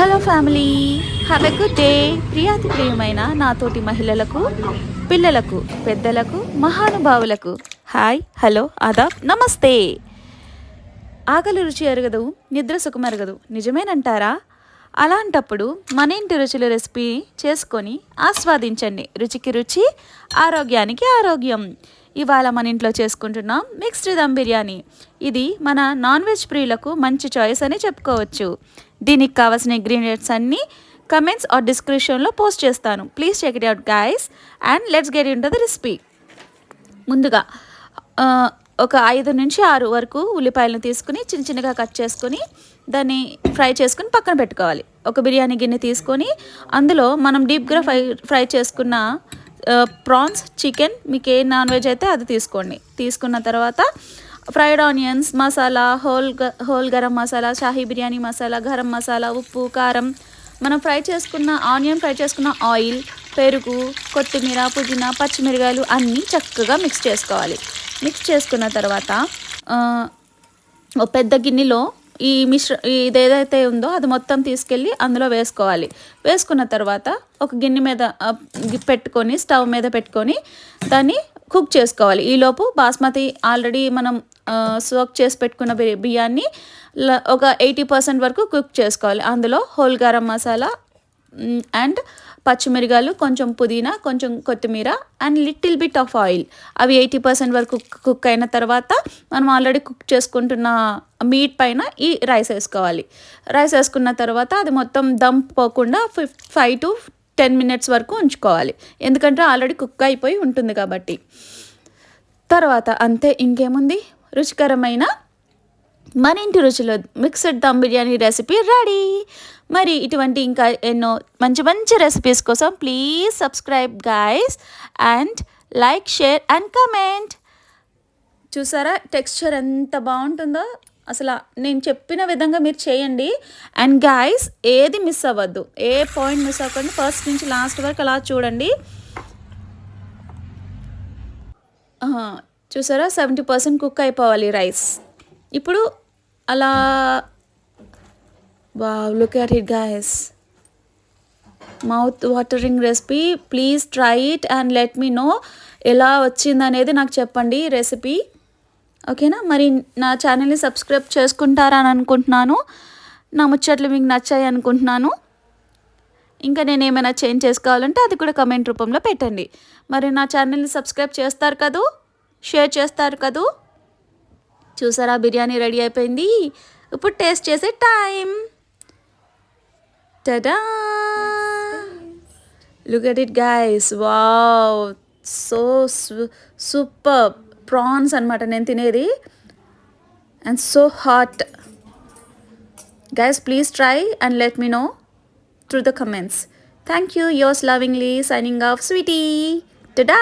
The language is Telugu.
Hello family, have a good day. ప్రియాతి ప్రియమైన నాతోటి మహిళలకు, పిల్లలకు, పెద్దలకు, మహానుభావులకు హాయ్, హలో, ఆదాబ్, నమస్తే. ఆకలి రుచి ఎరగదు, నిద్ర సుఖమెరగదు, నిజమేనంటారా? అలాంటప్పుడు మన ఇంటి రుచుల రెసిపీ చేసుకొని ఆస్వాదించండి. రుచికి రుచి, ఆరోగ్యానికి ఆరోగ్యం. ఇవాళ మన ఇంట్లో చేసుకుంటున్నాం మిక్స్డ్ దమ్ బిర్యానీ. ఇది మన నాన్ వెజ్ ప్రియులకు మంచి చాయిస్ అని చెప్పుకోవచ్చు. దీనికి కావాల్సిన ఇంగ్రీడియంట్స్ అన్నీ కమెంట్స్ ఆర్ డిస్క్రిప్షన్లో పోస్ట్ చేస్తాను. Please check it out guys and let's get in to the recipe. ముందుగా ఒక 5 నుంచి 6 వరకు ఉల్లిపాయలను తీసుకుని చిన్న చిన్నగా కట్ చేసుకొని దాన్ని ఫ్రై చేసుకుని పక్కన పెట్టుకోవాలి. ఒక బిర్యానీ గిన్నె తీసుకొని అందులో మనం డీప్గా ఫ్రై చేసుకున్న ప్రాన్స్, చికెన్, మీకు ఏ నాన్ వెజ్ అయితే అది తీసుకోండి. తీసుకున్న తర్వాత fried onions, masala, whole garam masala, Shahi biryani masala, garam masala, ఉప్పు, కారం, మనం ఫ్రై చేసుకున్న ఆయిల్, పెరుగు, కొత్తిమీర, పుదీనా, పచ్చిమిరకాయలు అన్నీ చక్కగా మిక్స్ చేసుకోవాలి. మిక్స్ చేసుకున్న తర్వాత ఒక పెద్ద గిన్నెలో ఇదేదైతే ఉందో అది మొత్తం తీసుకెళ్ళి అందులో వేసుకోవాలి. వేసుకున్న తర్వాత ఒక గిన్నె మీద పెట్టుకొని, స్టవ్ మీద పెట్టుకొని దాన్ని కుక్ చేసుకోవాలి. ఈలోపు బాస్మతి ఆల్రెడీ మనం సోక్ చేసి పెట్టుకున్న బియ్యాన్ని ఒక 80% వరకు కుక్ చేసుకోవాలి. అందులో హోల్ గరం మసాలా అండ్ పచ్చిమిరకాయలు, కొంచెం పుదీనా, కొంచెం కొత్తిమీర and little bit of oil, అవి 80% వరకు కుక్ అయిన తర్వాత మనం ఆల్రెడీ కుక్ చేసుకుంటున్న మీట్ పైన ఈ రైస్ వేసుకోవాలి. రైస్ వేసుకున్న తర్వాత అది మొత్తం దమ్ పోకుండా 5 to 10 minutes వరకు ఉంచుకోవాలి. ఎందుకంటే ఆల్రెడీ కుక్ అయిపోయి ఉంటుంది కాబట్టి. తర్వాత అంతే, ఇంకేముంది, రుచికరమైన మన ఇంటి రుచులు mixed dum biryani recipe ready. మరి ఇటువంటి ఇంకా ఎన్నో మంచి మంచి రెసిపీస్ కోసం please subscribe guys and like, share and comment. చూసారా టెక్స్చర్ ఎంత బాగుంటుందో? అసలు నేను చెప్పిన విధంగా మీరు చేయండి. అండ్ గైస్, ఏది మిస్ అవ్వద్దు, ఏ పాయింట్ మిస్ అవ్వకండి. ఫస్ట్ నుంచి లాస్ట్ వరకు అలా చూడండి. చూసారా 70% కుక్ అయిపోవాలి రైస్. ఇప్పుడు అలా wow, look at it guys, mouth watering recipe. Please try it and let me know ఎలా వచ్చిందనేది నాకు చెప్పండి రెసిపీ. ఓకేనా? మరి నా ఛానల్ని సబ్స్క్రైబ్ చేసుకుంటారని అనుకుంటున్నాను. నా ముచ్చట్లు మీకు నచ్చాయి అనుకుంటున్నాను. ఇంకా నేను ఏమైనా చేంజ్ చేసుకోవాలంటే అది కూడా కమెంట్ రూపంలో పెట్టండి. మరి నా ఛానల్ని సబ్స్క్రైబ్ చేస్తారు కదూ, షేర్ చేస్తారు కదూ. చూసారా బిర్యానీ రెడీ అయిపోయింది. ఇప్పుడు టేస్ట్ చేసే time. Tada, look at it guys, wow, so super. Prawns అనమాట నేను తినేది and so hot. Guys, please try and let me know through the comments. Thank you. Yours lovingly, signing off, sweetie. Ta-da!